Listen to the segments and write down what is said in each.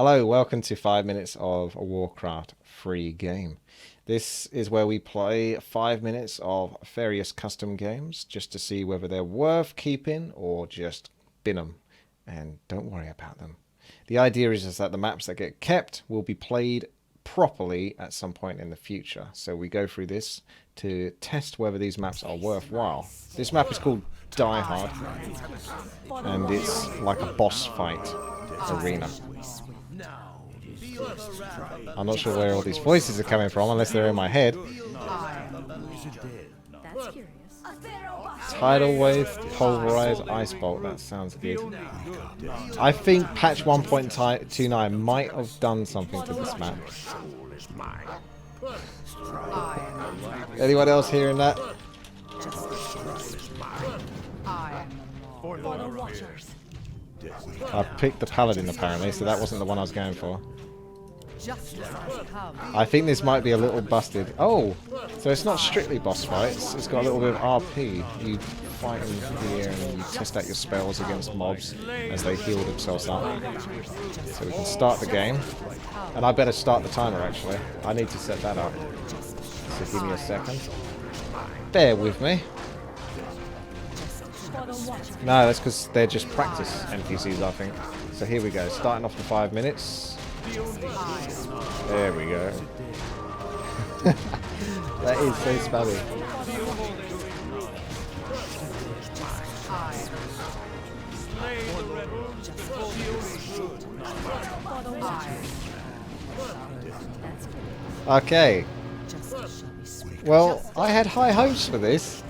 Hello, welcome to 5 minutes of a Warcraft free game. This is where we play 5 minutes of various custom games just to see whether they're worth keeping or just bin them and don't worry about them. The idea is that the maps that get kept will be played properly at some point in the future. So we go through this to test whether these maps are worthwhile. This map is called Die Hard and it's like a boss fight arena. I'm not sure where all these voices are coming from unless they're in my head. Tidal Wave, Pulverize, Ice Bolt, that sounds good. I think patch 1.29 might have done something to this map. Anyone else hearing that? I picked the Paladin apparently, so that wasn't the one I was going for. I think this might be a little busted. Oh, so it's not strictly boss fights. It's got a little bit of RP. You fight in here and you test out your spells against mobs as they heal themselves up. So we can start the game. And I better start the timer actually. I need to set that up. So give me a second. Bear with me. No, that's because they're just practice NPCs, I think. So here we go. Starting off the 5 minutes. There we go. That is so spammy. Okay. Well, I had high hopes for this.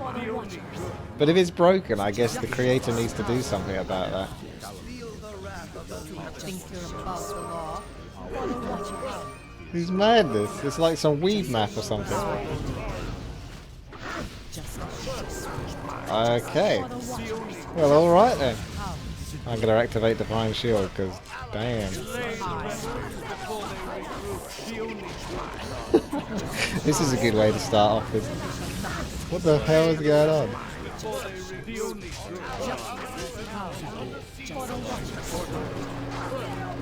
But if it's broken, I guess the creator needs to do something about that. It's madness. It's like some weed map or something. Okay. Well, alright then. I'm going to activate Divine Shield because, damn. This is a good way to start off. What the hell is going on?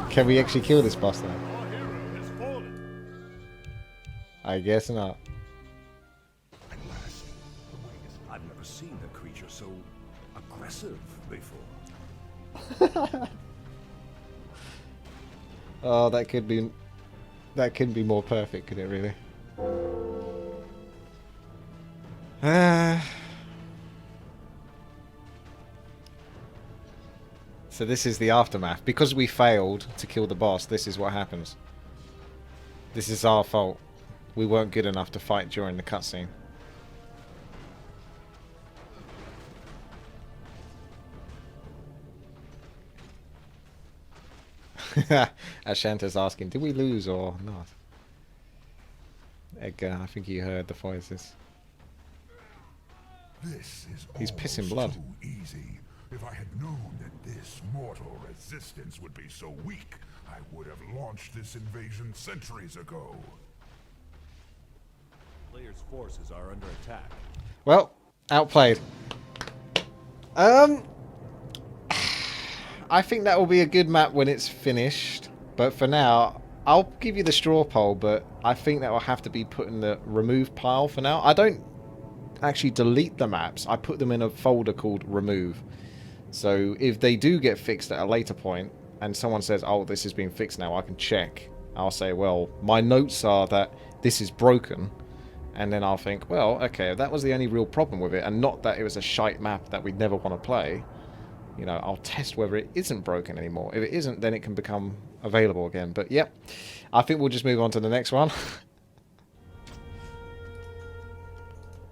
Can we actually kill this boss now? I guess not. I've never seen a creature so aggressive before. Oh, that could be more perfect, could it really? So this is the aftermath. Because we failed to kill the boss, this is what happens. This is our fault. We weren't good enough to fight during the cutscene. Ashanta's asking, did we lose or not? Edgar, I think you heard the voices. He's pissing blood. Too easy. If I had known that this mortal resistance would be so weak, I would have launched this invasion centuries ago. Players' forces are under attack. Well, outplayed. I think that will be a good map when it's finished. But for now, I'll give you the straw poll, but I think that will have to be put in the remove pile for now. I don't actually delete the maps. I put them in a folder called remove. So if they do get fixed at a later point and someone says, oh, this has been fixed now, I can check. I'll say, well, my notes are that this is broken. And then I'll think, well, okay, that was the only real problem with it, and not that it was a shite map that we'd never want to play. You know, I'll test whether it isn't broken anymore. If it isn't, then it can become available again. But yep, I think we'll just move on to the next one.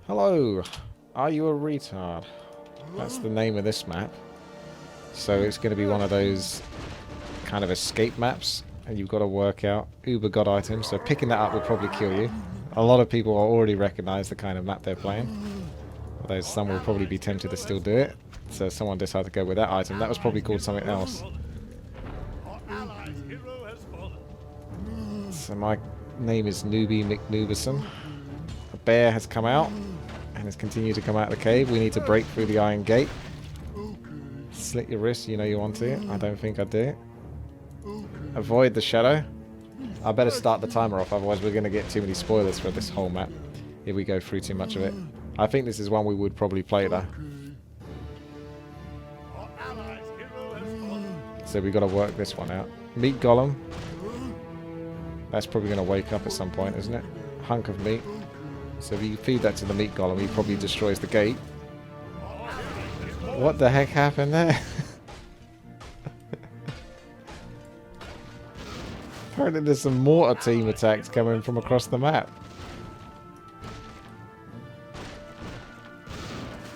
Hello, are you a retard? That's the name of this map. So it's going to be one of those kind of escape maps, and you've got to work out Uber God items. So picking that up will probably kill you. A lot of people already recognise the kind of map they're playing. Although some will probably be tempted to still do it. So someone decided to go with that item. That was probably called something else. So my name is Newbie McNooberson. A bear has come out and has continued to come out of the cave. We need to break through the iron gate. Slit your wrist, you know you want to. I don't think I do. Avoid the shadow. I better start the timer off, otherwise we're going to get too many spoilers for this whole map if we go through too much of it. I think this is one we would probably play though. So we got to work this one out. Meat golem. That's probably going to wake up at some point, isn't it? Hunk of meat. So if you feed that to the meat golem, he probably destroys the gate. What the heck happened there? Apparently there's some mortar team attacks coming from across the map.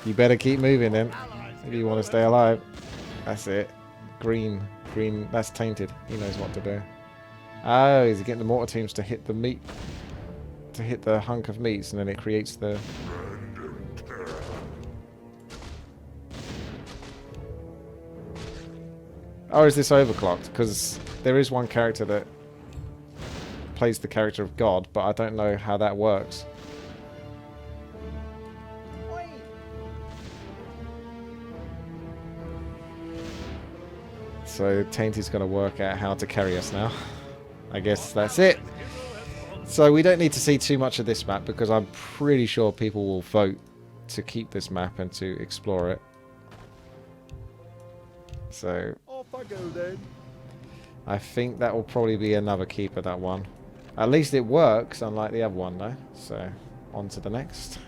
You better keep moving then, if you want to stay alive. That's it. Green. Green. That's tainted. He knows what to do. Oh, he's getting the mortar teams to hit the meat. To hit the hunk of meats, and then it creates the... Oh, is this overclocked? Because there is one character that plays the character of God, but I don't know how that works. So Tainty's going to work out how to carry us now. I guess that's it. So we don't need to see too much of this map because I'm pretty sure people will vote to keep this map and to explore it. So Off I go then. I think that will probably be another keeper, that one. At least it works, unlike the other one though. So on to the next.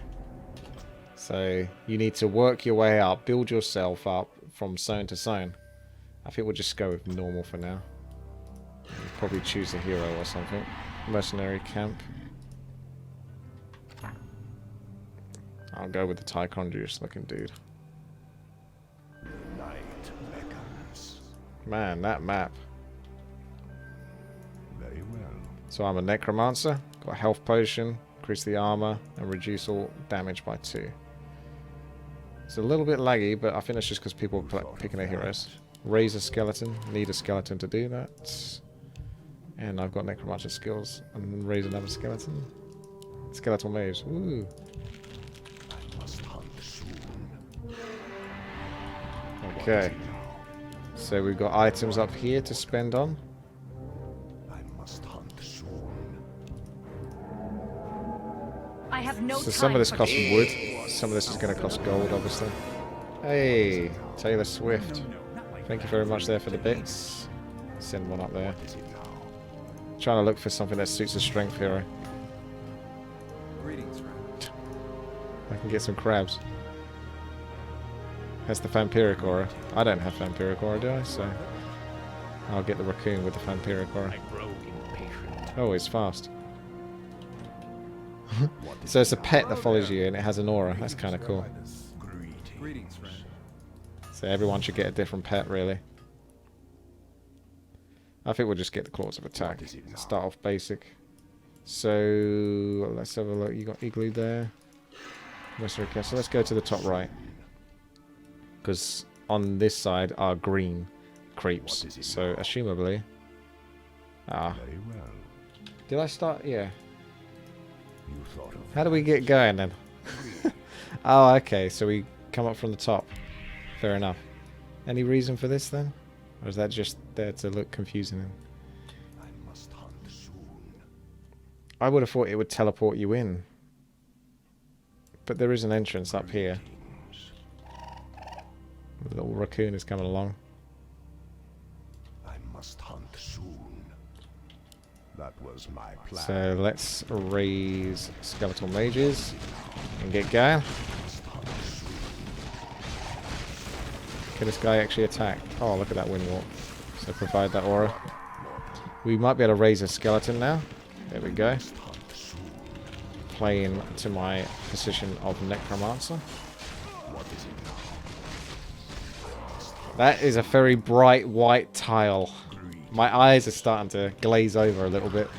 So you need to work your way up, build yourself up from zone to zone. I think we'll just go with normal for now. Probably choose a hero or something. Mercenary camp. I'll go with the Ticondeus looking dude. Night beckons. Man, that map. Very well. So I'm a necromancer. Got a health potion, increase the armor, and reduce all damage by 2. It's a little bit laggy, but I think it's just because people are picking their heroes. Raise a skeleton. Need a skeleton to do that. And I've got necromancer skills. And then raise another skeleton. Skeletal maves. Ooh. I must hunt soon. Okay. So we've got items up here to spend on. I must hunt soon. I have no So some of time this for costs wood. Some of this is going to cost gold, obviously. Hey, Taylor Swift. Thank you very much there for the bits. Send one up there. Trying to look for something that suits a strength hero. Greetings, friend. I can get some crabs. Has the vampiric aura. I don't have vampiric aura, do I? So I'll get the raccoon with the vampiric aura. Oh, it's fast. So it's a pet that follows you and it has an aura. That's kind of cool. Greetings, friend. So everyone should get a different pet, really. I think we'll just get the claws of attack. Start off basic. So let's have a look. You got igloo there. So let's go to the top right. Because on this side are green creeps. So assumably... Ah. Very well. Did I start? Yeah. You thought of How do we get going then? Oh, okay. So we come up from the top. Fair enough. Any reason for this then? Or is that just there to look confusing? I must hunt soon. I would have thought it would teleport you in. But there is an entrance up here. The little raccoon is coming along. I must hunt soon. That was my plan. So let's raise skeletal mages and get going. Can this guy actually attack? Oh, look at that wind walk. So provide that aura. We might be able to raise a skeleton now. There we go. Playing to my position of necromancer. That is a very bright white tile. My eyes are starting to glaze over a little bit.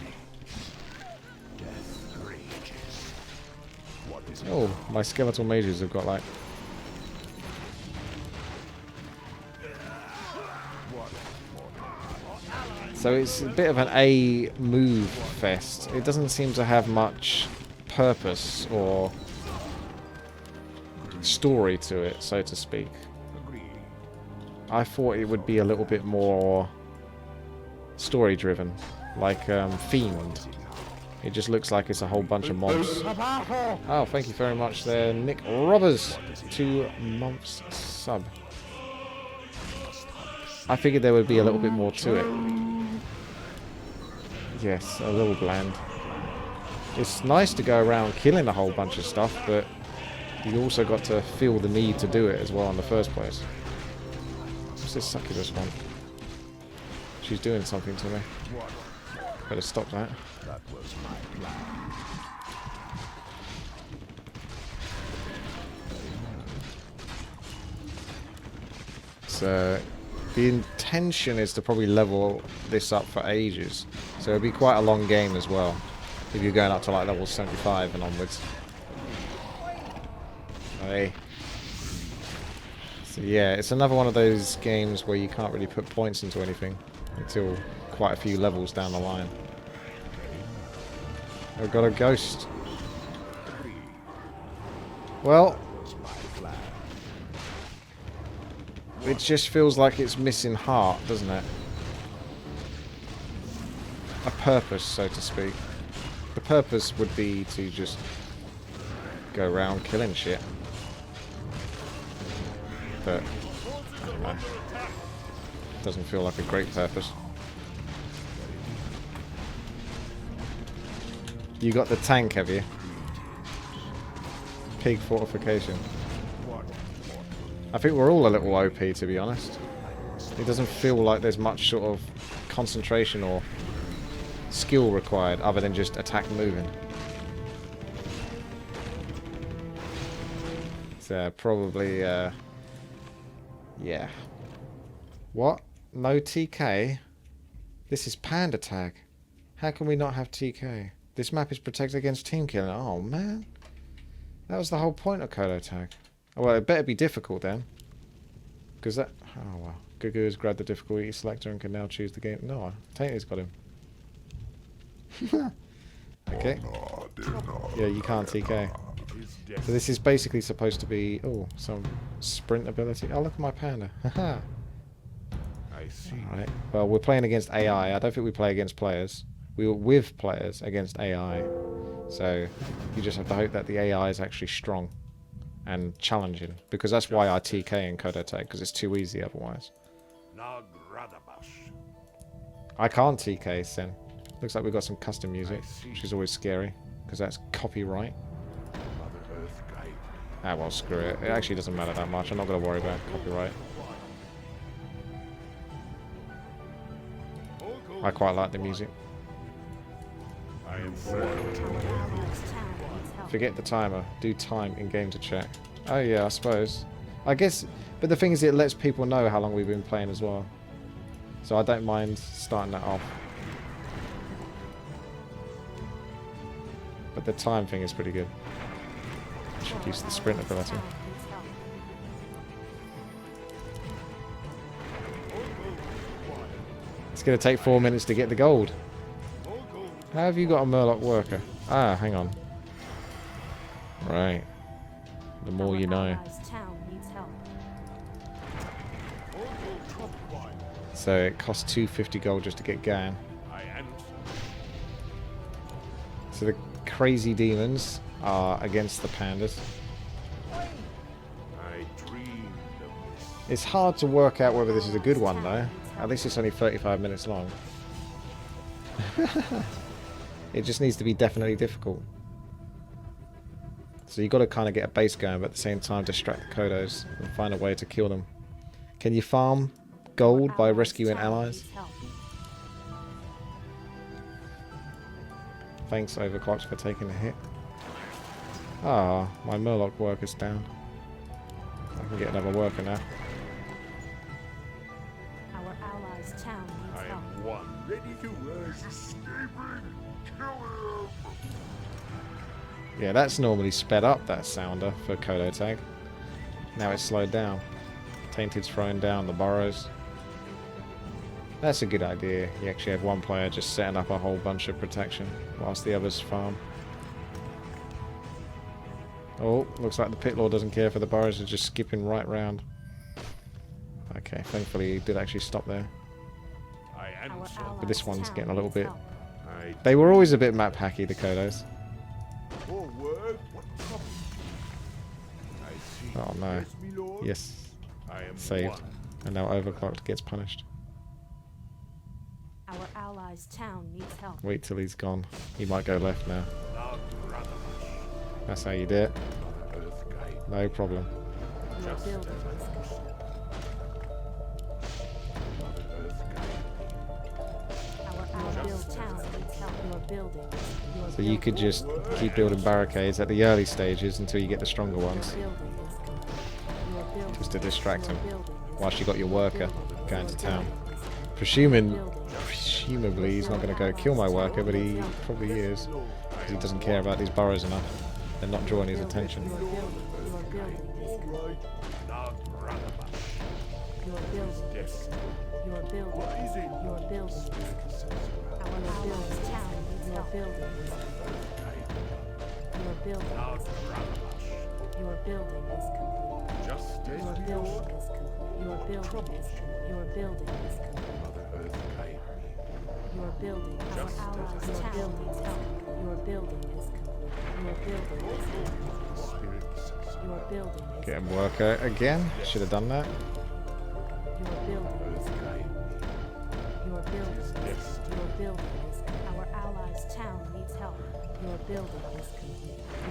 Oh, my skeletal mages have got like... So it's a bit of an A move fest. It doesn't seem to have much purpose or story to it, so to speak. I thought it would be a little bit more story driven, like Fiend. It just looks like it's a whole bunch of mobs. Oh, thank you very much there, Nick Robbers. 2 months sub. I figured there would be a little bit more to it. Yes, a little bland. It's nice to go around killing a whole bunch of stuff, but you also got to feel the need to do it as well in the first place. What's this succubus one? She's doing something to me. Better stop that. That was my plan. So the intention is to probably level this up for ages. So it'll be quite a long game as well, if you're going up to like level 75 and onwards. Hey. So yeah, it's another one of those games where you can't really put points into anything until quite a few levels down the line. I've got a ghost. Well, it just feels like it's missing heart, doesn't it? A purpose, so to speak. The purpose would be to just go around killing shit. But, I don't know. Doesn't feel like a great purpose. You got the tank, have you? Pig fortification. I think we're all a little OP, to be honest. It doesn't feel like there's much sort of concentration or skill required other than just attack moving. So probably, yeah. What? No TK? This is Panda Tag. How can we not have TK? This map is protected against team killing. Oh, man. That was the whole point of Panda Tag. Oh, well, it better be difficult then. Because that... Oh, well. Gugu has grabbed the difficulty selector and can now choose the game. No, Tainty's got him. Okay. Yeah, you can't TK. So this is basically supposed to be... Oh, some sprint ability. Oh, look at my panda. Haha. I see. Alright. Well, we're playing against AI. I don't think we play against players. We were with players against AI. So you just have to hope that the AI is actually strong and challenging. Because that's why I TK in Panda Tag, because it's too easy otherwise. I can't TK, Sen. Looks like we've got some custom music, which is always scary, because that's copyright. Ah, well, screw it. It actually doesn't matter that much. I'm not going to worry about copyright. I quite like the music. Forget the timer. Do time in game to check. Oh yeah, I suppose. I guess, but the thing is, it lets people know how long we've been playing as well. So I don't mind starting that off. But the time thing is pretty good. Should use the sprint ability. It's going to take 4 minutes to get the gold. How have you got a Murloc worker? Ah, hang on. Right. The more you know. So it costs 250 gold just to get going. So the crazy demons are against the pandas. It's hard to work out whether this is a good one though. At least it's only 35 minutes long. It just needs to be definitely difficult. So you've got to kind of get a base going, but at the same time distract the Kodos and find a way to kill them. Can you farm gold by rescuing allies? Thanks, Overclocks, for taking the hit. Ah, my Murloc worker's down. I can get another worker now. Our allies' town needs help. Ready to work. Yeah, that's normally sped up, that sounder, for Kodo Tag. Now it's slowed down. Tainted's throwing down the burrows. That's a good idea. You actually have one player just setting up a whole bunch of protection whilst the others farm. Oh, looks like the pit lord doesn't care for the burrows, are just skipping right round. Okay, thankfully he did actually stop there. But this one's getting a little bit... They were always a bit map hacky, the Kodos. Oh no. Yes. Saved. And now Overclocked gets punished. Our allies' town needs help. Wait till he's gone. He might go left now. That's how you do it. No problem. Your building is So you could just keep building barricades at the early stages until you get the stronger ones. Just to distract him. Whilst you got your worker going to town. Presumably he's not going to go kill my worker, but he probably is. Because he doesn't care about these burrows enough. They're not drawing his attention. Get him worker again. Should have done that.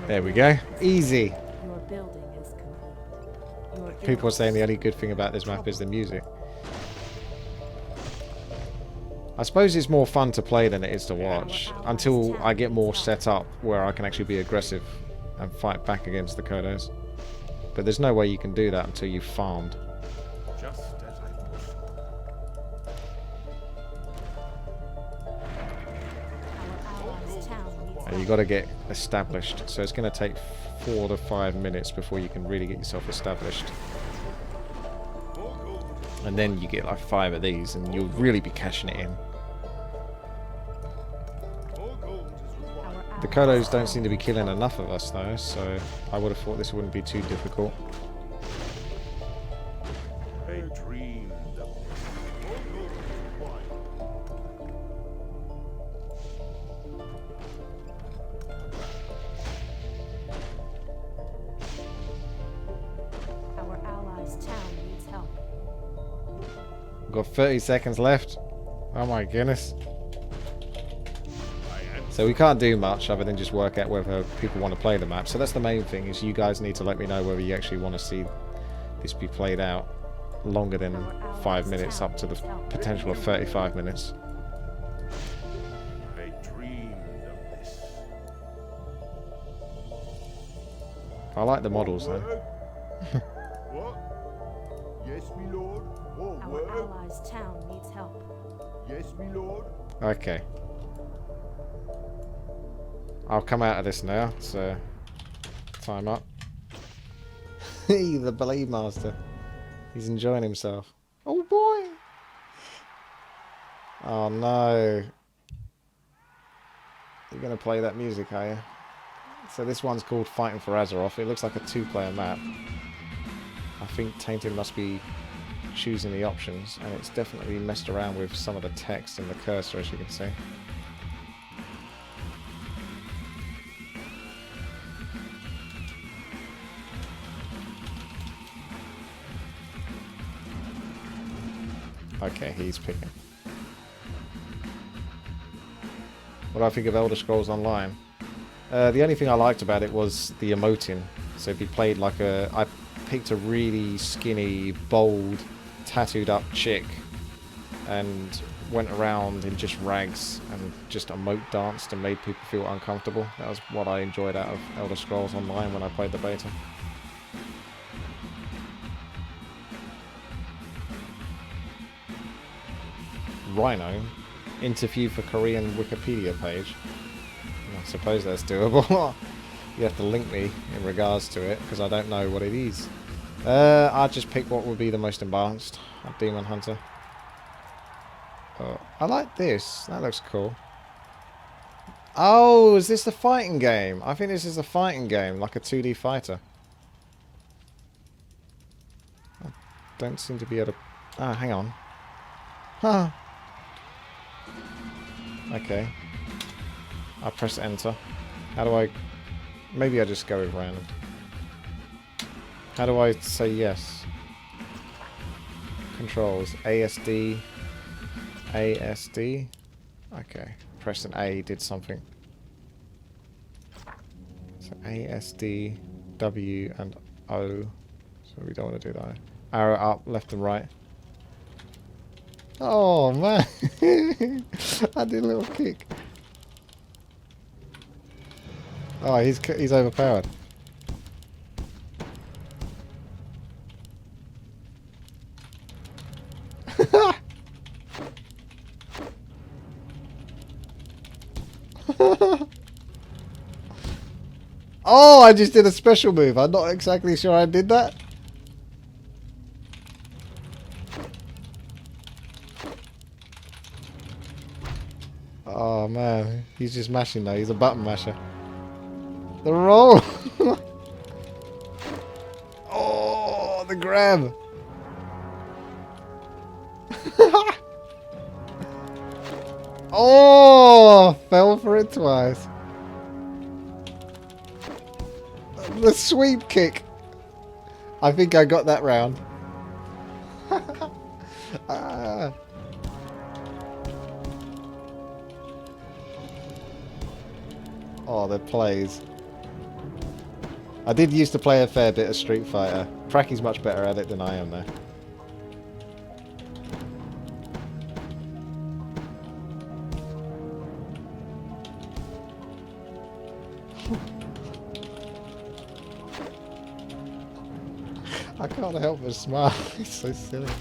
There we go. Easy. People are saying the only good thing about this map is the music. I suppose it's more fun to play than it is to watch, until I get more set up where I can actually be aggressive and fight back against the Kodos. But there's no way you can do that until you've farmed. And you got to get established, so it's going to take 4 to 5 minutes before you can really get yourself established. And then you get like 5 of these and you'll really be cashing it in. The Kodos don't seem to be killing enough of us though, so I would have thought this wouldn't be too difficult. Got 30 seconds left. Oh my goodness. So we can't do much other than just work out whether people want to play the map. So that's the main thing, is you guys need to let me know whether you actually want to see this be played out longer than 5 minutes, up to the potential of 35 minutes. I like the models though. Yes, my lord. Our allies' town needs help. Yes, my lord. Okay. I'll come out of this now, so time up. The Blade Master. He's enjoying himself. Oh boy! Oh no. You're gonna play that music, are you? So this one's called Fighting for Azeroth. It looks like a 2-player map. I think Tainted must be choosing the options, and it's definitely messed around with some of the text and the cursor, as you can see. Okay, he's picking. What do I think of Elder Scrolls Online? The only thing I liked about it was the emoting. So if you played like a... I picked a really skinny, bold, tattooed up chick and went around in just rags and just emote danced and made people feel uncomfortable. That was what I enjoyed out of Elder Scrolls Online when I played the beta. Rhino, interview for Korean Wikipedia page. I suppose that's doable. You have to link me in regards to it, because I don't know what it is. I'll just pick what would be the most advanced. Demon Hunter. Oh, I like this. That looks cool. Oh, is this the fighting game? I think this is a fighting game, like a 2D fighter. I don't seem to be able to... Ah, hang on. Huh. Okay. I press enter. How do I... Maybe I just go with random. How do I say yes? Controls. ASD. ASD. Okay. Press an A, did something. So ASD, W, and O. So we don't want to do that. Arrow up, left and right. Oh man! I did a little kick. Oh, he's overpowered. Oh, I just did a special move. I'm not exactly sure I did that. Oh man, he's just mashing though. He's a button masher. The roll. Oh, the grab. Oh, fell for it twice. The sweep kick. I think I got that round. Ah. Oh, the plays. I did used to play a fair bit of Street Fighter. Prakky's much better at it than I am though. I can't help but smile. It's so silly.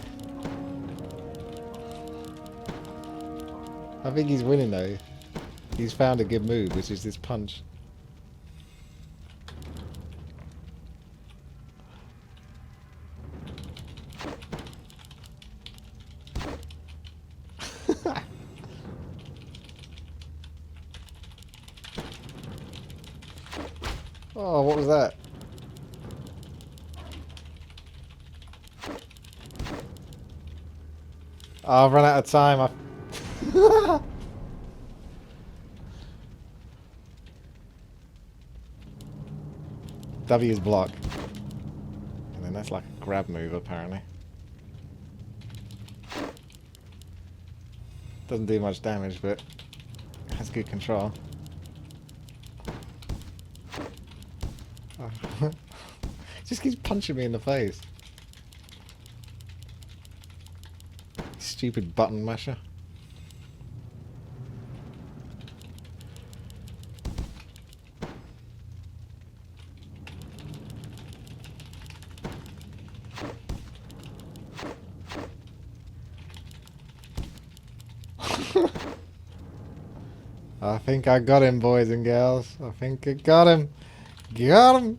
I think he's winning though. He's found a good move, which is this punch. Oh, what was that? Oh, I've run out of time. W is block. And then that's like a grab move apparently. Doesn't do much damage, but has good control. Oh. Just keeps punching me in the face. Stupid button masher. I think I got him, boys and girls. I think I got him. Got him.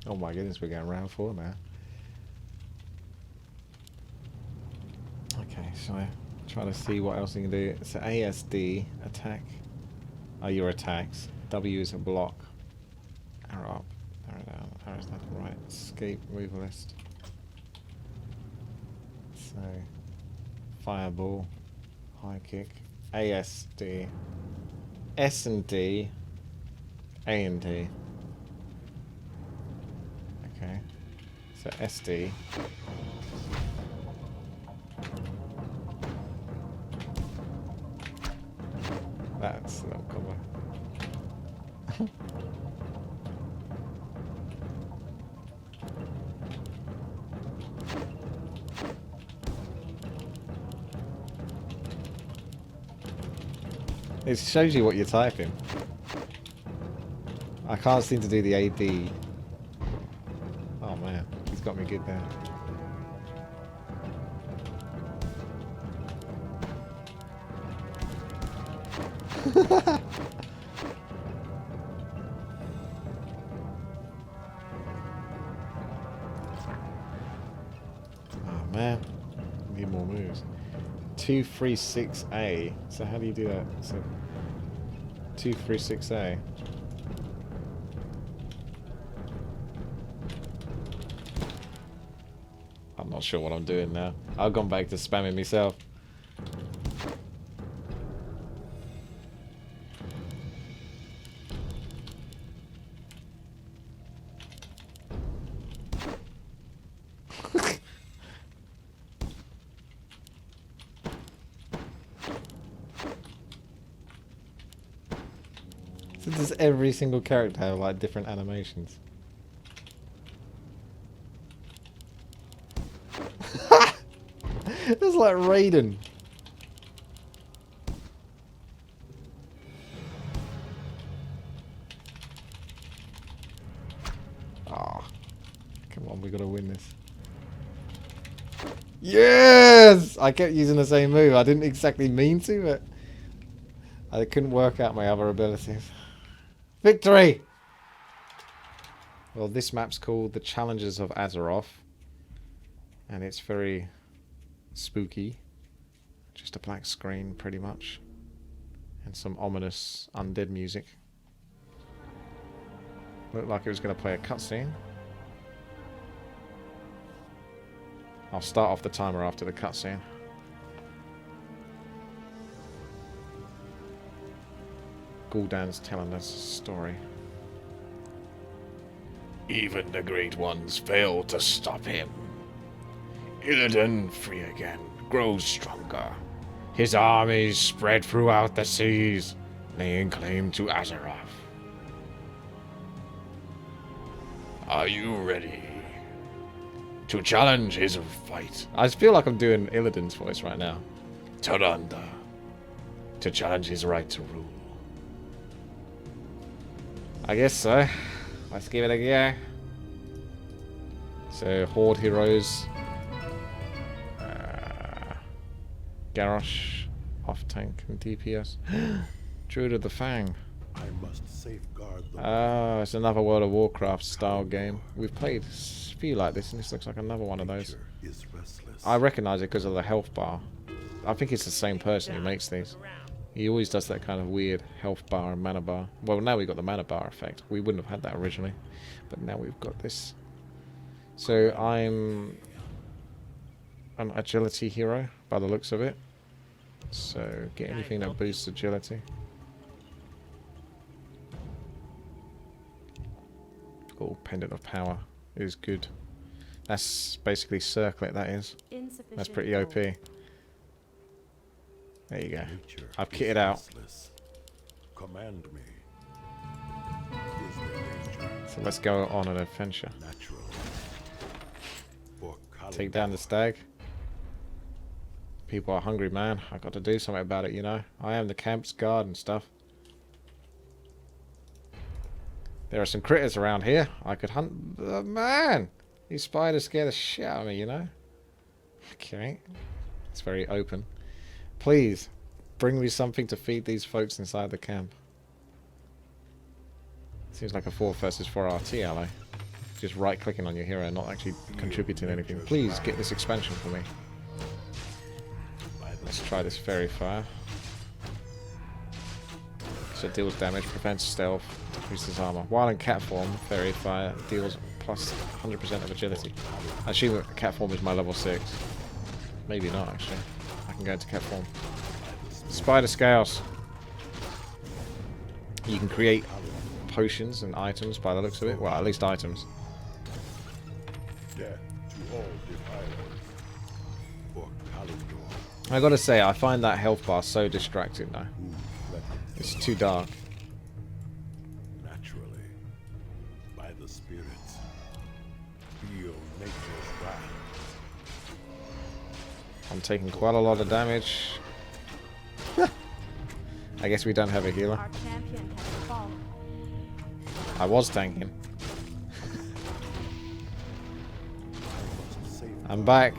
Oh my goodness, we're going round 4 now. Okay, so I'm trying to see what else you can do. So ASD, attack. Oh, your attacks. W is a block. Arrow up, arrow down, arrows left and right. Escape, move list. So, fireball, high kick. ASD. S and D. A and D. Okay, so SD. That's a little combo. It shows you what you're typing. I can't seem to do the AD. Oh man, he's got me good there. Oh man, need more moves. 2 236A. So how do you do that? So 236A. I'm not sure what I'm doing now. I've gone back to spamming myself. So does every single character have like different animations? It's like Raiden. Ah, come on, we gotta win this. Yes! I kept using the same move. I didn't exactly mean to, but I couldn't work out my other abilities. Victory! Well, this map's called the Challengers of Azeroth, and it's very spooky. Just a black screen, pretty much, and some ominous undead music. Looked like it was going to play a cutscene. I'll start off the timer after the cutscene. Gul'dan's telling us a story. Even the great ones fail to stop him. Illidan, free again, grows stronger. His armies spread throughout the seas, laying claim to Azeroth. Are you ready to challenge his fight? I feel like I'm doing Illidan's voice right now. Tyrande, to challenge his right to rule. I guess so. Let's give it a go. So, Horde heroes. Garrosh, off tank and DPS. Druid of the Fang. I must safeguard the Ah, it's another World of Warcraft style game. We've played a few like this, and this looks like another one of those. is restless. I recognise it because of the health bar. I think it's the same person who makes these. He always does that kind of weird health bar and mana bar. Well, now we've got the mana bar effect. We wouldn't have had that originally, but now we've got this. So I'm an agility hero by the looks of it. So get anything that boosts agility. Oh, Pendant of Power is good. That's basically circlet, that is. Insufficient That's pretty OP. gold. There you go. Nature I've is kitted out. restless. Command me. Is there danger? So let's go on an adventure. Natural. For Take down the stag. People are hungry, man. I got to do something about it, you know. I am the camp's guard and stuff. There are some critters around here. I could hunt. Man! These spiders scare the shit out of me, you know. Okay. It's very open. Please, bring me something to feed these folks inside the camp. Seems like a 4 versus 4 RT ally. Just right-clicking on your hero and not actually contributing anything. Please get this expansion for me. Let's try this Fairy Fire. So it deals damage, prevents stealth, increases armor. While in cat form, Fairy Fire deals plus 100% of agility. I assume that cat form is my level 6. Maybe not, actually. I can go into cat form. Spider Scales. You can create potions and items by the looks of it. Well, at least items. Death to all defilers. For Kalendor. I gotta say, I find that health bar so distracting now. It's too dark. Naturally. By the spirits. Feel nature's wrath. I'm taking quite a lot of damage. I guess we don't have a healer. Our champion has fallen. I was tanking. I'm back.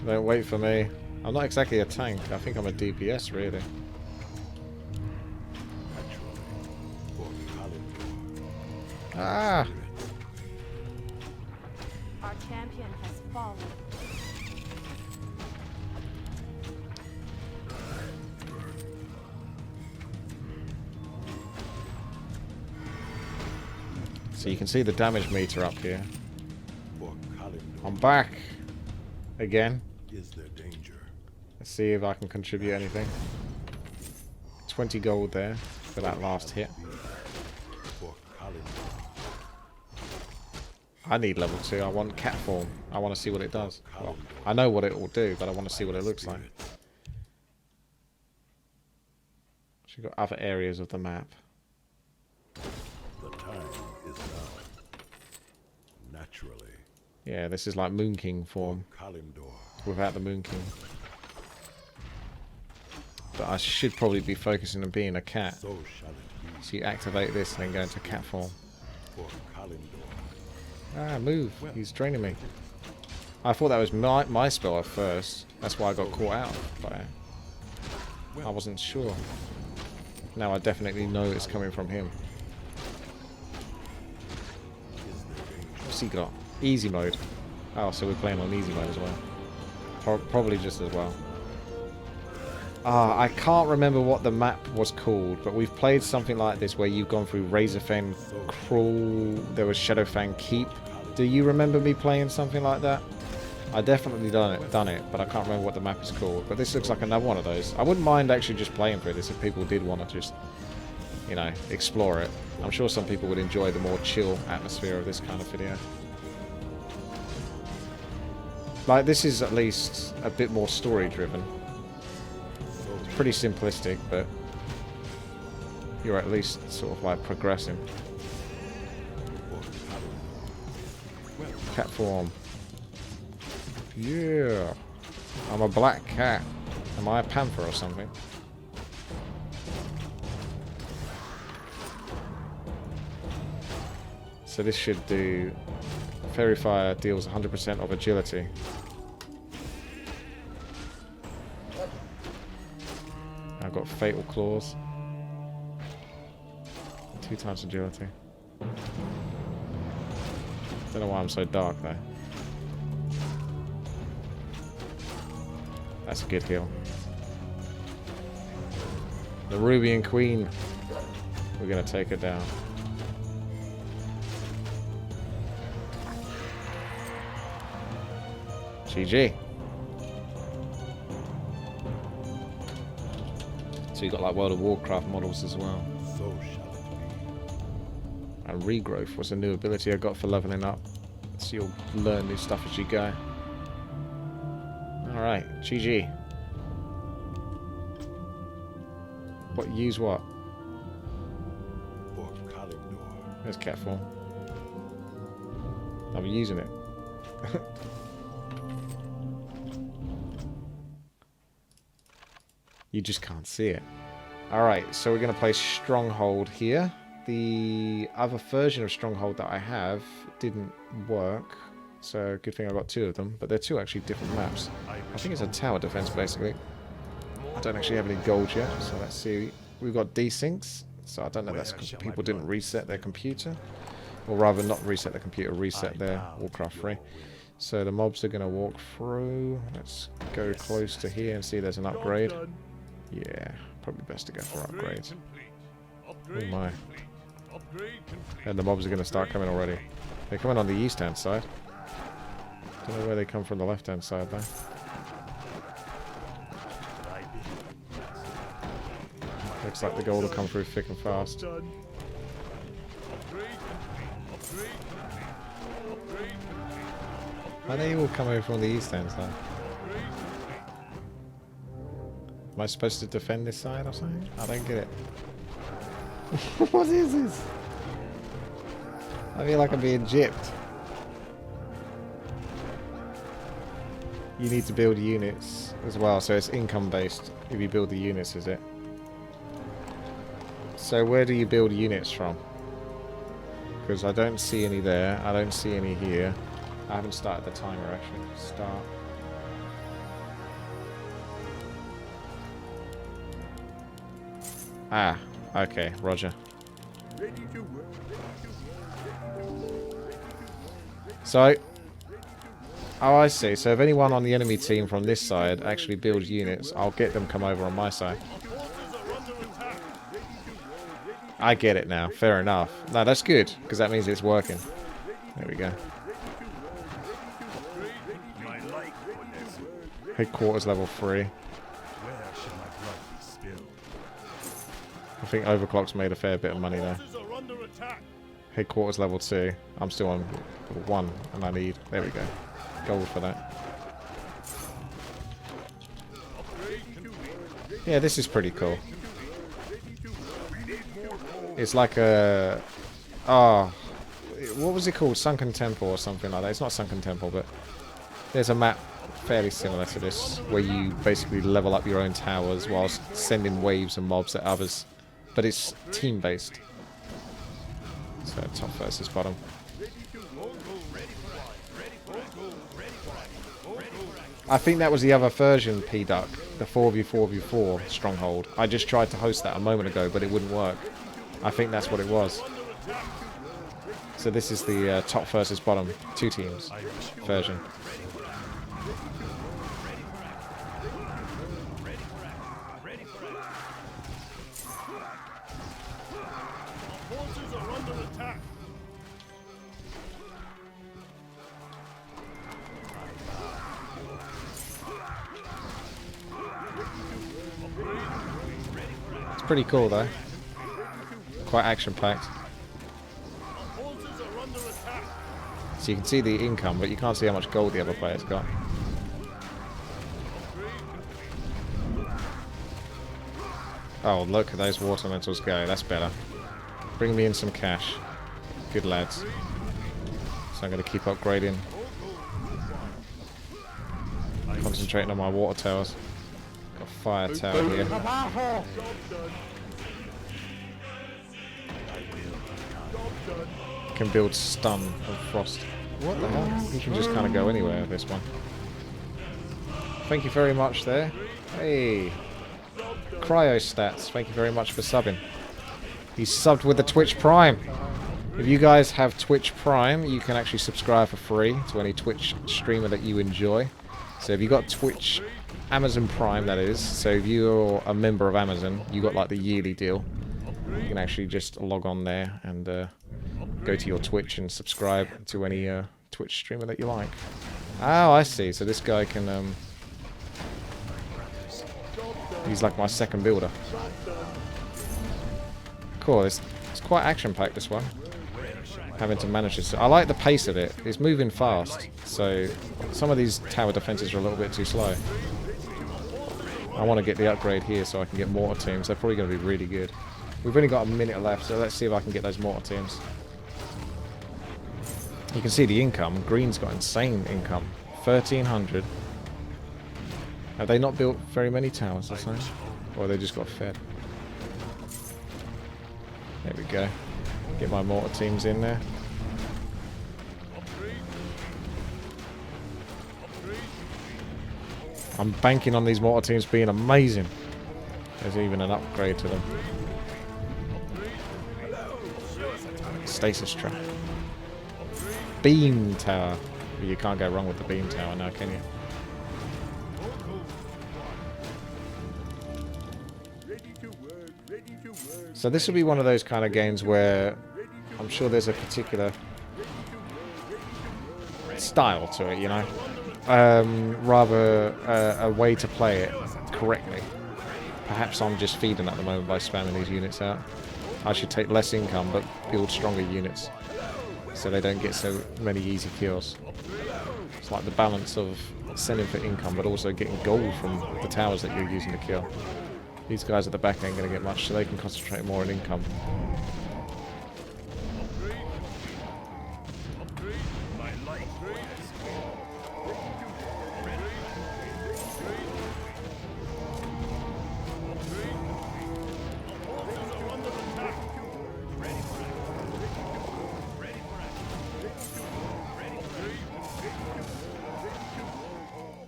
Don't wait for me. I'm not exactly a tank. I think I'm a DPS, really. Naturally. For Kalendor. Ah! Our champion has fallen. So you can see the damage meter up here. For Kalimdor I'm back again. is there danger? Let's see if I can contribute anything. 20 gold there for that last hit. For Kalimdor, I need level 2. I want cat form. I want to see what it does. Well, I know what it will do, but I want to see what it looks like. So you've got other areas of the map. the time is now. Naturally, Yeah, this is like Moon King form Kalimdor, without the Moon King. But I should probably be focusing on being a cat. so shall it So you activate this and then go into cat form. be. For Kalimdor, Ah, move. He's draining me. I thought that was my spell at first. That's why I got caught out by it. I wasn't sure. Now I definitely know it's coming from him. What's he got? Easy mode. Oh, so we're playing on easy mode as well. Probably just as well. I can't remember what the map was called, but we've played something like this where you've gone through Razorfen Crawl, there was Shadowfang Keep. Do you remember me playing something like that? I definitely done it, but I can't remember what the map is called. But this looks like another one of those. I wouldn't mind actually just playing through this if people did want to just, you know, explore it. I'm sure some people would enjoy the more chill atmosphere of this kind of video. Like, this is at least a bit more story driven. It's pretty simplistic, but you're at least sort of like progressing. Cat form. Yeah. I'm a black cat. Am I a panther or something? So this should do... Fairy Fire deals 100% of agility. I've got Fatal Claws. 2 times agility. Don't know why I'm so dark though. That's a good heal. The Rubian Queen. We're gonna take her down. GG. So you got like World of Warcraft models as well. so shall it be. And Regrowth was a new ability I got for leveling up. So you'll learn new stuff as you go. Alright, GG. What, use what? For Kalimdor, There's cat form. I'm using it. You just can't see it. Alright, so we're going to play Stronghold here. The other version of Stronghold that I have didn't work. So good thing I got 2 of them. But they're 2 actually different maps. I think it's a tower defense basically. I don't actually have any gold yet. So let's see. We've got desyncs. So I don't know if that's because people didn't reset their computer. Or rather not reset the computer, reset their Warcraft 3. So the mobs are going to walk through. Let's go close to here and see there's an upgrade. Yeah, probably best to go for upgrades. Oh my. And the mobs are going to start coming already. They're coming on the east-hand side. Don't know where they come from the left-hand side though. Looks like the gold will come through thick and fast. Are they all coming from the east-hand side? Am I supposed to defend this side or something? I don't get it. What is this? I feel like I'm being gypped. You need to build units as well, so it's income based if you build the units, is it? So where do you build units from? Because I don't see any there, I don't see any here. I haven't started the timer actually. Start. Ah, okay, roger. So, oh I see, so if anyone on the enemy team from this side actually builds units, I'll get them come over on my side. I get it now. Fair enough. No, that's good, because that means it's working. There we go. Headquarters level 3. I think Overclock's made a fair bit of money there. Headquarters level 2. I'm still on level 1, and I need... There we go. Gold for that. Yeah, this is pretty cool. It's like a... Oh, what was it called? Sunken Temple or something like that. It's not Sunken Temple, but there's a map fairly similar to this where you basically level up your own towers whilst sending waves and mobs at others. But it's team-based. So top versus bottom. I think that was the other version, P-Duck. The 4v4v4 Stronghold. I just tried to host that a moment ago, but it wouldn't work. I think that's what it was. So this is the top versus bottom, 2 teams version. It's pretty cool though. Quite action-packed. So you can see the income, but you can't see how much gold the other player's got. Oh, look at those water elementals go. That's better. Bring me in some cash. Good lads. So I'm going to keep upgrading. Concentrating on my water towers. Got a fire tower here. Can build stun and frost. What the hell? You can just kind of go anywhere with this one. Thank you very much there. Hey. Cryo Stats, thank you very much for subbing. He's subbed with the Twitch Prime. If you guys have Twitch Prime, you can actually subscribe for free to any Twitch streamer that you enjoy. So if you got Twitch, Amazon Prime that is, so if you're a member of Amazon, you got like the yearly deal. You can actually just log on there and go to your Twitch and subscribe to any Twitch streamer that you like. Oh, I see. So this guy can... he's like my second builder. Cool. It's quite action-packed, this one. Having to manage this. I like the pace of it. It's moving fast. So some of these tower defenses are a little bit too slow. I want to get the upgrade here so I can get mortar teams. They're probably going to be really good. We've only got a minute left, so let's see if I can get those mortar teams. You can see the income. Green's got insane income. 1,300. Have they not built very many towers or something? Or they just got fed? There we go. Get my mortar teams in there. I'm banking on these mortar teams being amazing. There's even an upgrade to them. Stasis trap. Beam tower. You can't go wrong with the beam tower now, can you? So this will be one of those kind of games where I'm sure there's a particular style to it, you know? Rather a way to play it correctly. Perhaps I'm just feeding at the moment by spamming these units out. I should take less income but build stronger units so they don't get so many easy kills. It's like the balance of sending for income but also getting gold from the towers that you're using to kill. These guys at the back ain't going to get much, so they can concentrate more on income.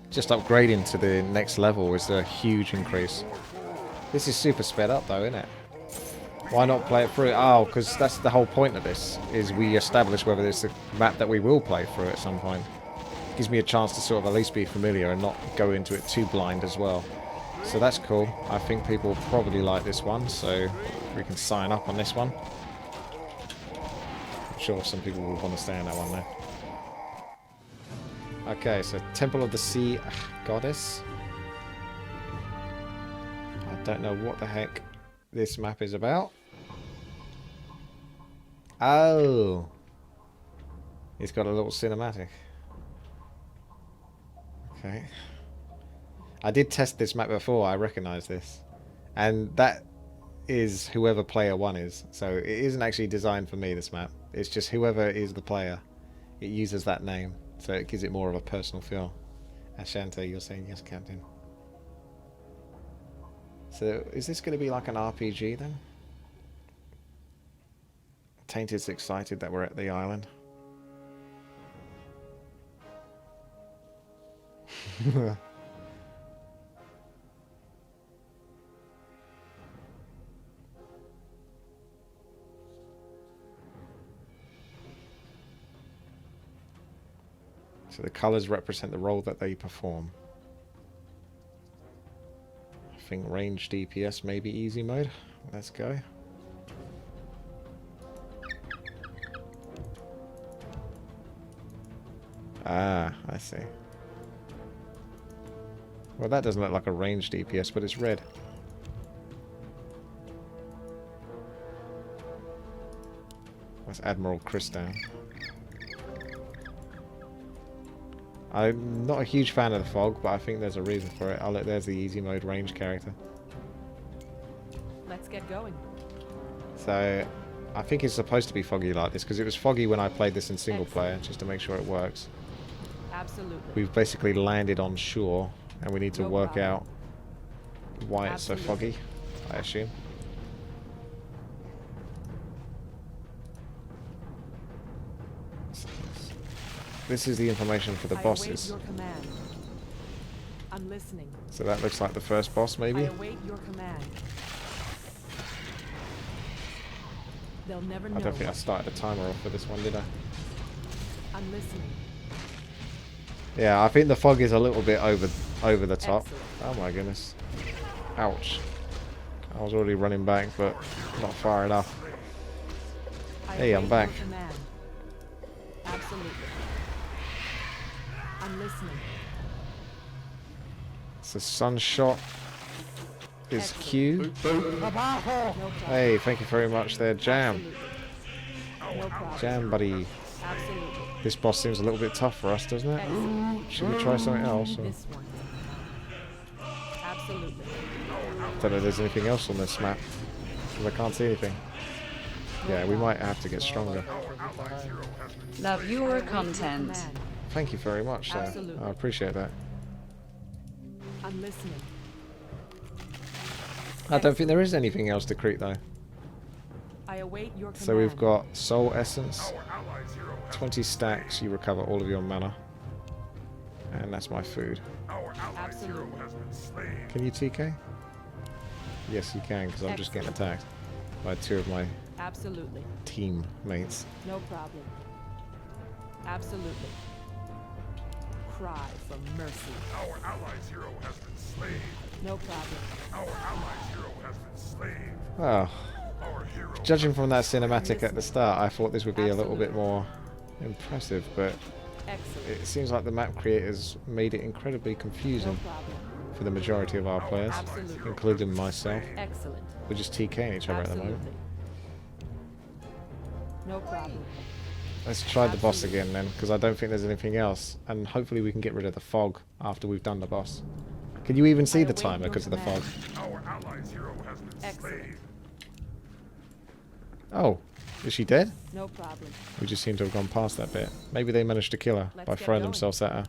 Just upgrading to the next level is a huge increase. This is super sped up though, isn't it? Why not play it through? Oh, because that's the whole point of this, is we establish whether it's a map that we will play through at some point. Gives me a chance to sort of at least be familiar and not go into it too blind as well. So that's cool. I think people probably like this one, so we can sign up on this one. I'm sure some people will want to stay on that one though. Okay, so Temple of the Sea Goddess. I don't know what the heck this map is about. Oh! It's got a little cinematic. Okay. I did test this map before, I recognise this. And that is whoever player 1 is. So it isn't actually designed for me, this map. It's just whoever is the player. It uses that name. So it gives it more of a personal feel. Ashanta, you're saying yes, Captain. So is this going to be like an RPG then? Tainted's excited that we're at the island. So the colours represent the role that they perform. I think range DPS maybe easy mode. Let's go. Ah, I see. Well, that doesn't look like a range DPS, but it's red. That's Admiral Christown. I'm not a huge fan of the fog, but I think there's a reason for it. Oh look, there's the easy mode range character. Let's get going. So, I think it's supposed to be foggy like this, because it was foggy when I played this in single player, just to make sure it works. Absolutely. We've basically landed on shore, and we need to No work problem. out why it's so foggy, I assume. This is the information for the I bosses. await your command. I'm listening. So that looks like the first boss, maybe? I await your command. They'll never know. I don't think I started a timer off for this one, did I? I'm listening. Yeah, I think the fog is a little bit over the top. Excellent. Oh my goodness. Ouch. I was already running back, but not far enough. I Hey, I'm await back. your command. Absolutely. I'm listening. So Sunshot is Q. No problem. Hey, thank you very much there, Jam. Absolutely. No problem. Jam, buddy. Absolutely. This boss seems a little bit tough for us, doesn't it? Excellent. Should we try something else? Or? This one. Absolutely. Don't know if there's anything else on this map, because I can't see anything. Yeah, we might have to get stronger. Love your I await content. command. Thank you very much, sir. Absolutely. I appreciate that. I'm listening. I don't think there is anything else to create though. I await your command. So we've got Soul Essence, 20 stacks, you recover all of your mana. And that's my food. Absolutely. Can you TK? Yes, you can, because I'm just getting attacked by 2 of my Absolutely. teammates. No problem. Absolutely. Cry for mercy. Our allies' hero has been slain. No problem. Our allies' hero has been slain. Oh, Our hero. judging from that cinematic at the start, I thought this would be a little bit Absolutely. more impressive, but Excellent. it seems like the map creators made it incredibly No confusing problem. for the majority of our players, Absolutely. including myself. Excellent. We're just TKing each other at the moment. Absolutely. No problem. Let's try the boss again then, because I don't think there's anything else. And hopefully we can get rid of the fog after we've done the boss. Can you even see I the await timer your because of the fog? command. Our allies' hero has been Excellent. slain. Oh, is she dead? No problem. We just seem to have gone past that bit. Maybe they managed to kill her Let's by get throwing going. themselves at her.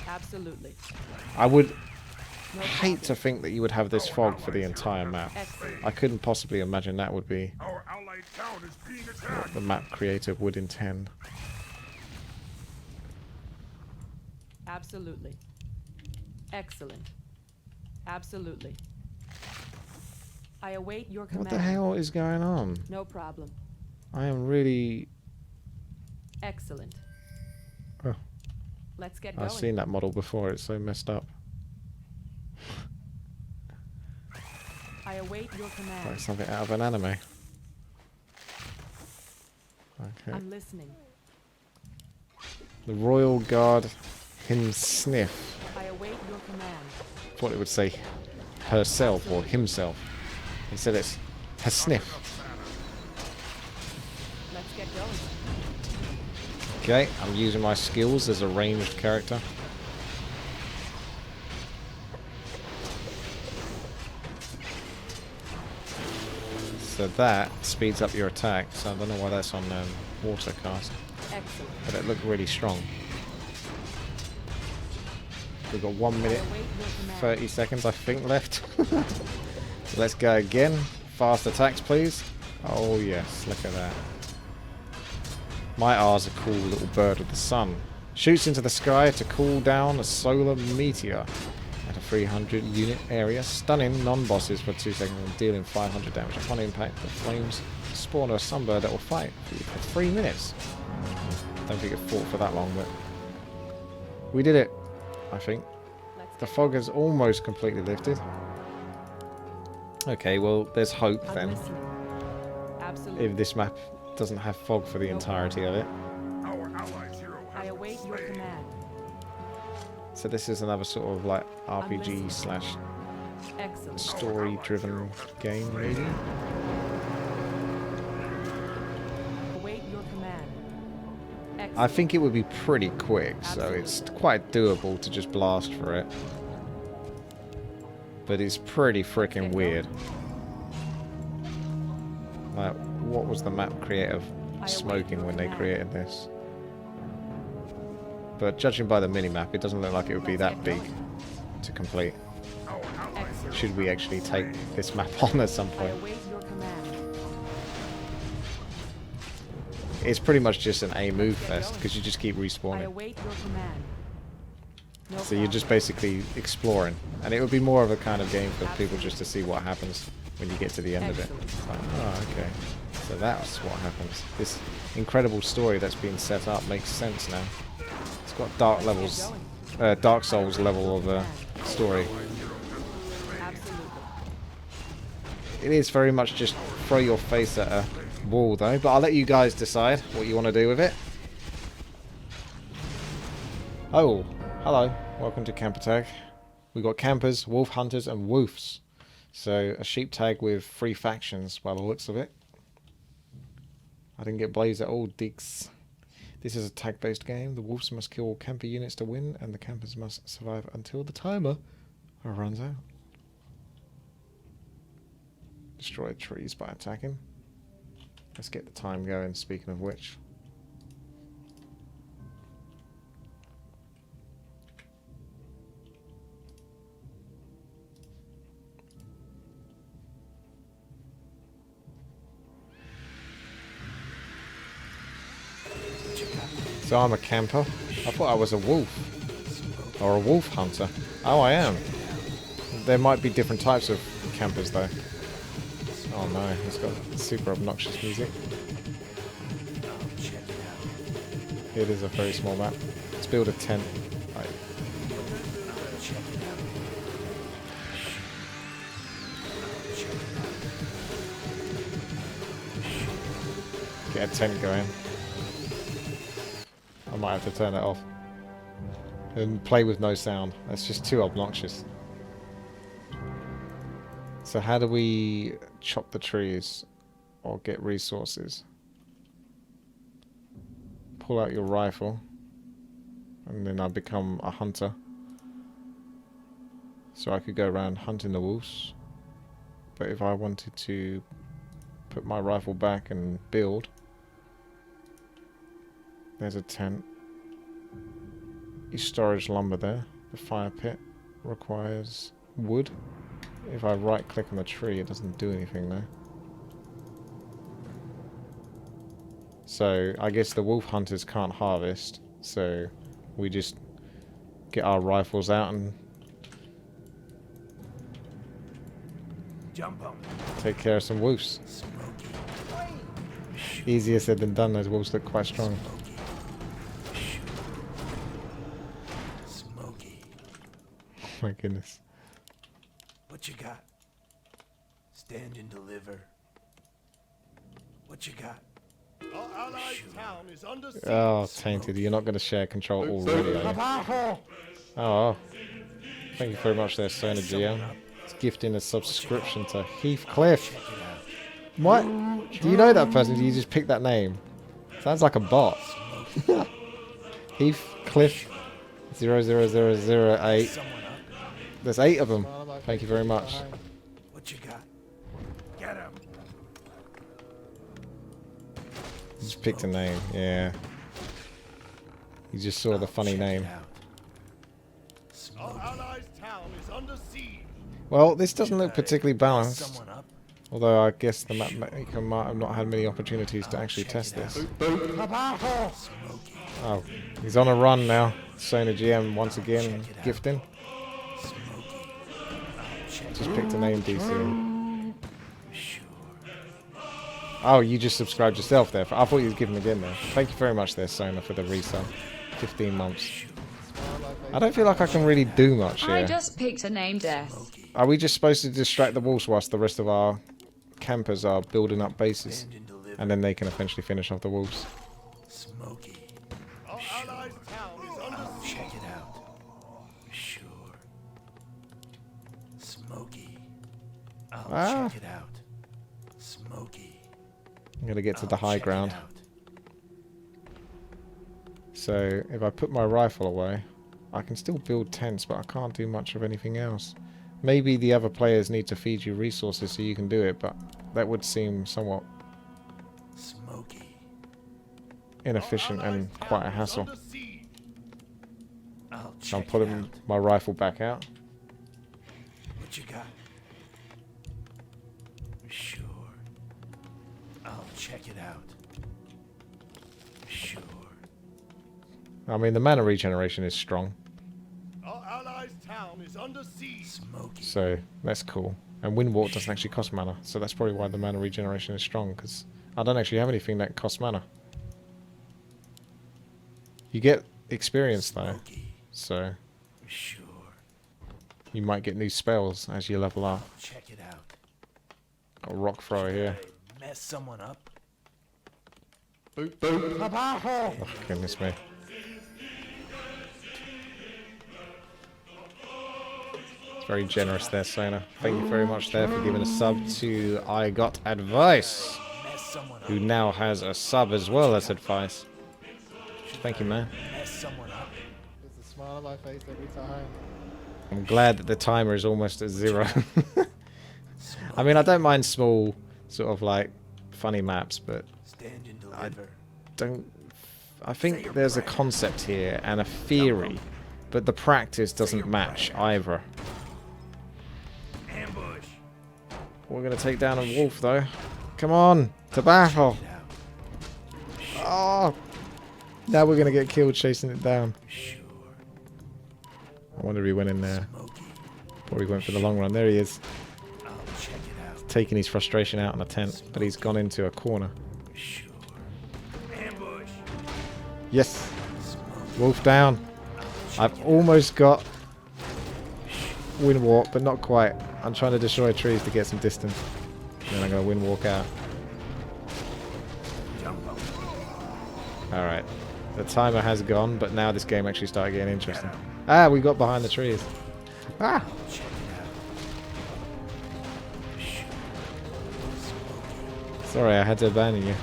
Absolutely. I would No hate to problem. think that you would have this fog for the entire map. Excellent. I couldn't possibly imagine that would be Our allied town is being what attacked. the map creator would intend. Absolutely. Excellent. Absolutely. I await your command. What the hell is going on? No problem. I am really... Excellent. Oh. Let's get going. I've seen that model before, it's so messed up. I await your command. Like something out of an anime. Okay. I'm listening. The Royal Guard himsniff. I await your command. Thought it would say herself or himself. Instead it's her sniff. Let's get going. Okay, I'm using my skills as a ranged character. So that speeds up your attack, so I don't know why that's on water cast. Excellent. But it looked really strong. We've got 1 minute, 30 seconds I think left. Let's go again. Fast attacks please. Oh yes, look at that. My R's a cool little bird of the sun. Shoots into the sky to cool down a solar meteor at a 300 unit area, stunning non-bosses for 2 seconds and dealing 500 damage. Upon impact, the flames spawn a sunbird that will fight for 3 minutes. Don't think it fought for that long, but we did it, I think. The fog has almost completely lifted. Okay, well, there's hope I'm then. listening. Absolutely. If this map doesn't have fog for the entirety of it. Our allied hero I has await your command. So this is another sort of like RPG slash Excellent. story-driven game, maybe? Await your command. I Excellent. think it would be pretty quick, so it's quite doable to just blast for it. But it's pretty freaking weird. Like, what was the map creative smoking when they created this? But judging by the minimap, it doesn't look like it would be that big to complete. Excellent. Should we actually take this map on at some I point? await your command. It's pretty much just an A move fest, because you just keep I respawning. await your command. No So you're just problem. basically exploring. And it would be more of a kind of game for people just to see what happens when you get to the end of it. It's like, oh, okay. So that's what happens. This incredible story that's been set up makes sense now. It's got Dark levels, Dark Souls level of story. Absolutely. It is very much just throw your face at a wall though, but I'll let you guys decide what you want to do with it. Oh, hello. Welcome to Camper Tag. We've got campers, wolf hunters, and wolves. So a sheep tag with 3 factions by the looks of it. I didn't get blazed at all, digs. This is a tag-based game. The wolves must kill camper units to win, and the campers must survive until the timer runs out. Destroy trees by attacking. Let's get the time going, speaking of which. So I'm a camper. I thought I was a wolf. Or a wolf hunter. Oh, I am. There might be different types of campers though. Oh no, it's got super obnoxious music. It is a very small map. Let's build a tent. Right. Get a tent going. I might have to turn it off. And play with no sound. That's just too obnoxious. So how do we chop the trees or get resources? Pull out your rifle and then I become a hunter. So I could go around hunting the wolves. But if I wanted to put my rifle back and build, there's a tent. You storage lumber there. The fire pit requires wood. If I right click on the tree, it doesn't do anything though. So I guess the wolf hunters can't harvest, so we just get our rifles out and Jump on. take care of some wolves. Easier said than done, those wolves look quite strong. Smoky. Oh my goodness. What you got? Stand and deliver. What you got? Our allied town is under siege. Oh, Tainted, you're not going to share control already, are you? Oh, thank you very much there, Sona GM. It's gifting a subscription to Heathcliff. What? Do you know that person? Do you just pick that name? Sounds like a bot. Heathcliff 00008. There's 8 of them. Thank you very much. What you got? Get him. You just picked a name, yeah. You just saw the funny name. Our allies town is under siege. Well, this doesn't look particularly balanced. Someone up. Although I guess the map maker might have not had many opportunities to actually test this. Oh, he's on a run now. Sona GM once again gifting. Just picked a name, DC. Oh, you just subscribed yourself there. I thought you was giving again there. Thank you very much there, Sona, for the resub. 15 months. I don't feel like I can really do much here. I just picked a name, Death. Are we just supposed to distract the wolves whilst the rest of our campers are building up bases? And then they can eventually finish off the wolves. Smoky. Our allied town is under siege. Check it out. Sure. Smoky. I'll check it out. Smoky. I'm going to get to the high ground. So if I put my rifle away, I can still build tents, but I can't do much of anything else. Maybe the other players need to feed you resources so you can do it, but that would seem somewhat inefficient and quite a hassle. So I'm putting my rifle back out. What you got? Sure. I'll check it out. Sure. I mean, the mana regeneration is strong. Our allies town is under siege. Smoky. So that's cool. And Windwalk doesn't actually cost mana, so that's probably why the mana regeneration is strong, because I don't actually have anything that costs mana. You get experience though, so Sure. you might get new spells as you level up. Check it out. Got a rock thrower here. Mess someone up. Oh, goodness me. It's very generous there, Sona. Thank you very much there for giving a sub to I Got Advice, Mess someone up. who now has a sub as well as advice. Thank you, man. Mess someone up. There's a smile on my face every time. I'm glad that the timer is almost at 0. I mean, I don't mind small, sort of like, funny maps, but Stand and deliver. I think there's a concept here and a theory, but the practice doesn't match either. Ambush. We're going to take down a wolf, though. Come on, to battle. Oh, now we're going to get killed chasing it down. I wonder if he went in there. Probably went for the long run. There he is. Taking his frustration out on a tent, but he's gone into a corner. Ambush. Yes. Wolf down. I've almost got Windwalk, but not quite. I'm trying to destroy trees to get some distance. And then I'm going to Windwalk out. Alright. The timer has gone, but now this game actually started getting interesting. Ah, we got behind the trees. Ah! Sorry, I had to abandon you.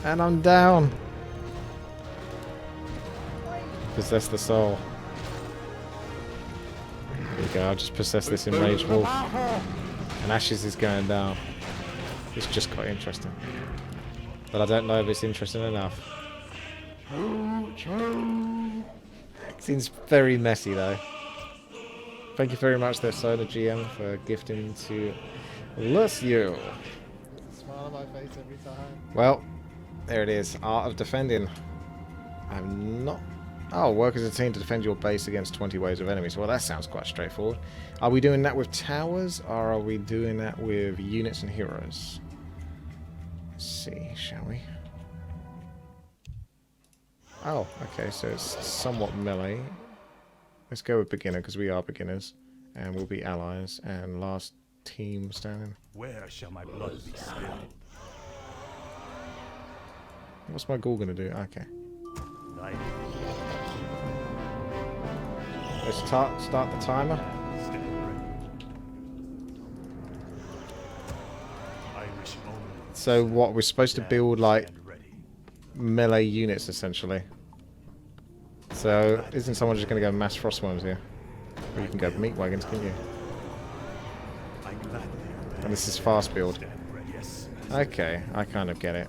And I'm down. Possess the soul. There you go, I'll just possess this enraged wolf. And Ashes is going down. It's just quite interesting. But I don't know if it's interesting enough. It seems very messy though. Thank you very much there, Soda GM, for gifting to Lucio. Smile on my face every time. Well, there it is. Art of Defending. I'm not... Oh, work as a team to defend your base against 20 waves of enemies. Well, that sounds quite straightforward. Are we doing that with towers, or are we doing that with units and heroes? Let's see, shall we? Oh, okay, so it's somewhat melee. Let's go with beginner, because we are beginners. And we'll be allies. And last team standing. Where shall my blood be spilled? What's my ghoul gonna do? Okay. Thy Let's start the timer. stand ready. I wish only So what, we're supposed to build like stand ready. melee units essentially. So isn't someone just gonna go mass frostworms here? Or you can go meat wagons, can you? I gladly obey. And this is fast build. Stand ready. Yes. Okay, I kind of get it.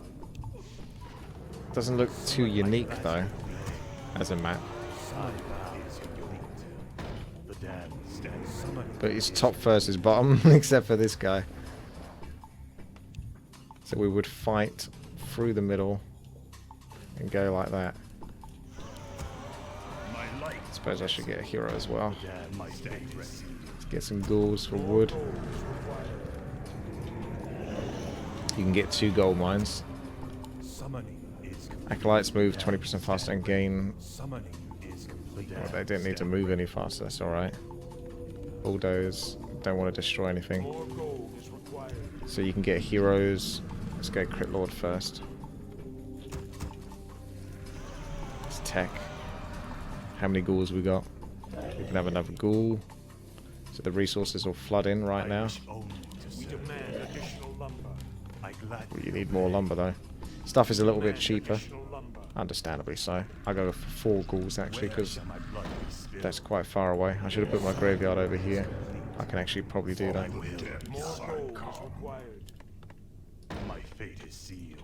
Doesn't look too unique though, as a map. Is unique. The damned stand summoning. But it's top versus bottom, except for this guy. So we would fight through the middle and go like that. My light. I suppose I should get a hero as well. Damn my stand ready. Let's get some ghouls for wood. You can get 2 gold mines. Summoning is complete. Acolytes move 20% faster and gain... Summoning is complete. Well, they didn't need to move any faster, that's alright. Bulldoze, don't want to destroy anything. So you can get heroes. Let's go Crit Lord first. It's tech. How many ghouls we got? We can have another ghoul. So the resources will flood in right now. You need more lumber though. Stuff is a little bit cheaper. Understandably so. I go for 4 ghouls actually because that's quite far away. I should have put my graveyard over here. I can actually probably do that. My fate is sealed.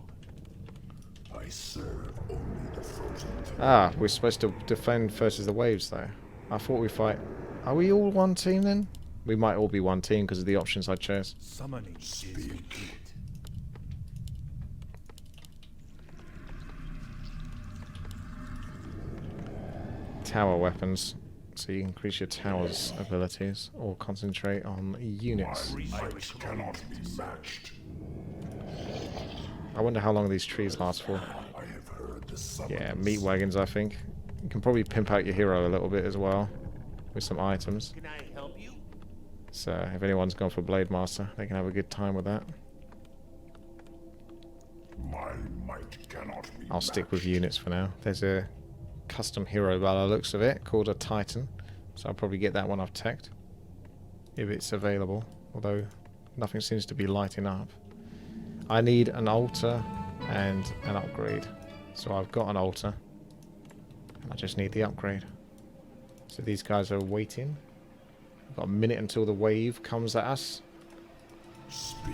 I serve only the frozen. Ah, we're supposed to defend versus the waves though. I thought we fight... Are we all one team then? We might all be one team because of the options I chose. Summoning is complete. Tower weapons. So you increase your tower's abilities or concentrate on units. Might cannot be matched. I wonder how long these trees last for. I have heard the summons. Yeah, meat wagons I think. You can probably pimp out your hero a little bit as well with some items. Can I help you? So if anyone's gone for Blade Master, they can have a good time with that. My might cannot be I'll stick with matched. units for now. There's a custom hero by the looks of it called a Titan. So I'll probably get that one I've teched. If it's available. Although nothing seems to be lighting up. I need an altar and an upgrade. So I've got an altar. I just need the upgrade. So these guys are waiting. We've got a minute until the wave comes at us. Speak.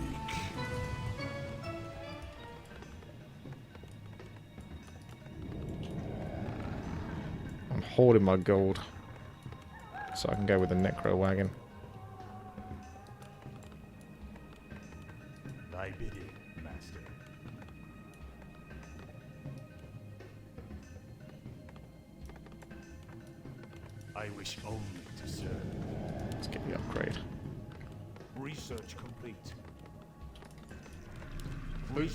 I'm hoarding my gold. So I can go with the Necro Wagon. Thy bidding, master. I wish only to serve. Let's get the upgrade. Research complete.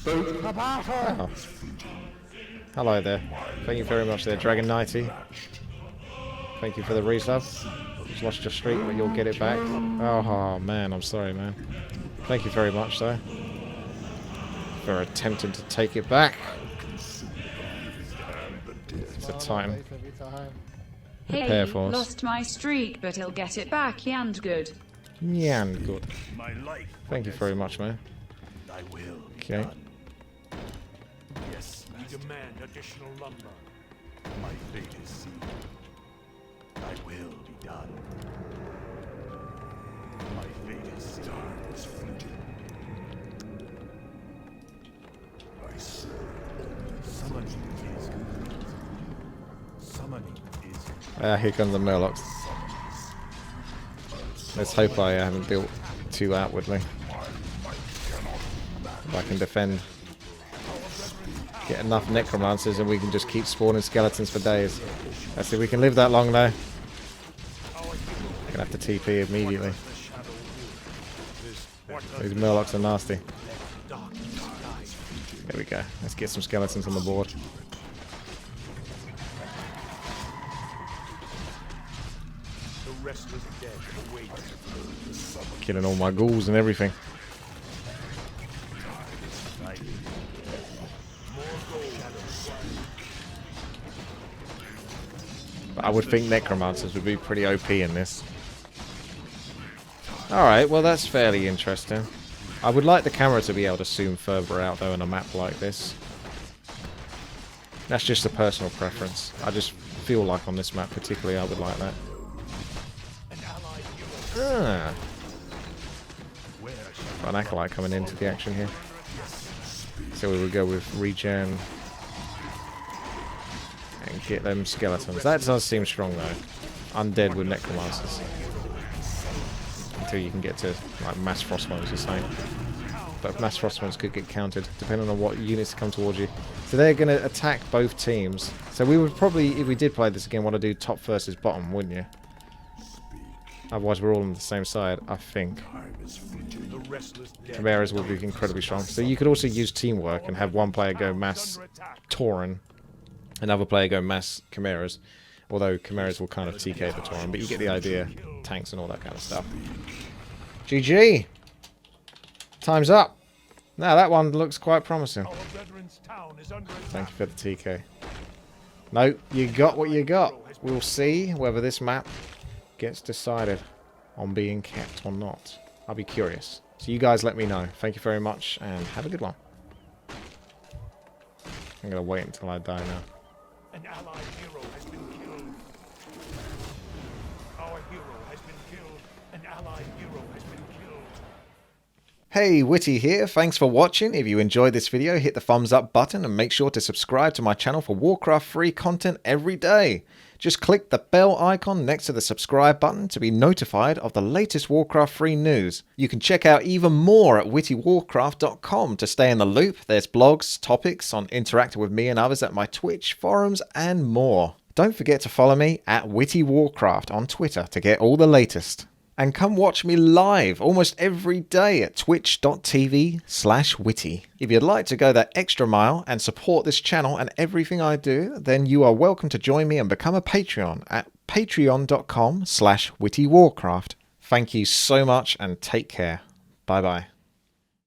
Oh. Hello there. Thank you very much there, Dragon Knighty. Thank you for the resub. Just lost your streak, but you'll get it back. Oh man, I'm sorry, man. Thank you very much, though, for attempting to take it back. It's a Titan. Every time. Hey, Repair force. lost my streak, but he'll get it back, and good. Yeah, good. My life. Thank you very much, man. Thy will be Okay. done. Yes, we demand additional lumber. My fate is sealed. Thy will be done. My fate is sealed. Time is fleeting. I serve only the Summoning is complete. Summoning is complete. Here comes the Murlocs. Let's hope I haven't built too outwardly. If I can defend. Get enough necromancers and we can just keep spawning skeletons for days. Let's see if we can live that long though. Gonna have to TP immediately. These Murlocs are nasty. There we go. Let's get some skeletons on the board. The restless dead await. Killing all my ghouls and everything. But I would think necromancers would be pretty OP in this. Alright, well that's fairly interesting. I would like the camera to be able to zoom further out though in a map like this. That's just a personal preference. I just feel like on this map particularly I would like that. Ah. Got an acolyte coming into the action here. So we would go with regen. And get them skeletons. That does seem strong though. Undead with necromancers. Until you can get to like mass frostbones, you're saying. But mass frostbones could get countered depending on what units come towards you. So they're going to attack both teams. So we would probably, if we did play this again, want to do top versus bottom, wouldn't you? Otherwise we're all on the same side, I think. Chimeras will be incredibly strong. So you could also use teamwork and have one player go mass Tauren, another player go mass Chimeras. Although Chimeras will kind of TK the Tauren, but you get the idea. Tanks and all that kind of stuff. GG! Time's up! Now that one looks quite promising. Thank you for the TK. No, you got what you got. We'll see whether this map gets decided on being kept or not. I'll be curious. So you guys let me know. Thank you very much and have a good one. I'm going to wait until I die now. An allied hero has been killed. Our hero has been killed. An allied hero has been killed. Hey, Witty here. Thanks for watching. If you enjoyed this video, hit the thumbs up button and make sure to subscribe to my channel for Warcraft free content every day. Just click the bell icon next to the subscribe button to be notified of the latest Warcraft free news. You can check out even more at WTiiWarcraft.com to stay in the loop. There's blogs, topics on interacting with me and others at my Twitch, forums, and more. Don't forget to follow me at WTiiWarcraft on Twitter to get all the latest. And come watch me live almost every day at twitch.tv/witty. If you'd like to go that extra mile and support this channel and everything I do, then you are welcome to join me and become a Patreon at patreon.com/WTiiWarcraft. Thank you so much and take care. Bye bye.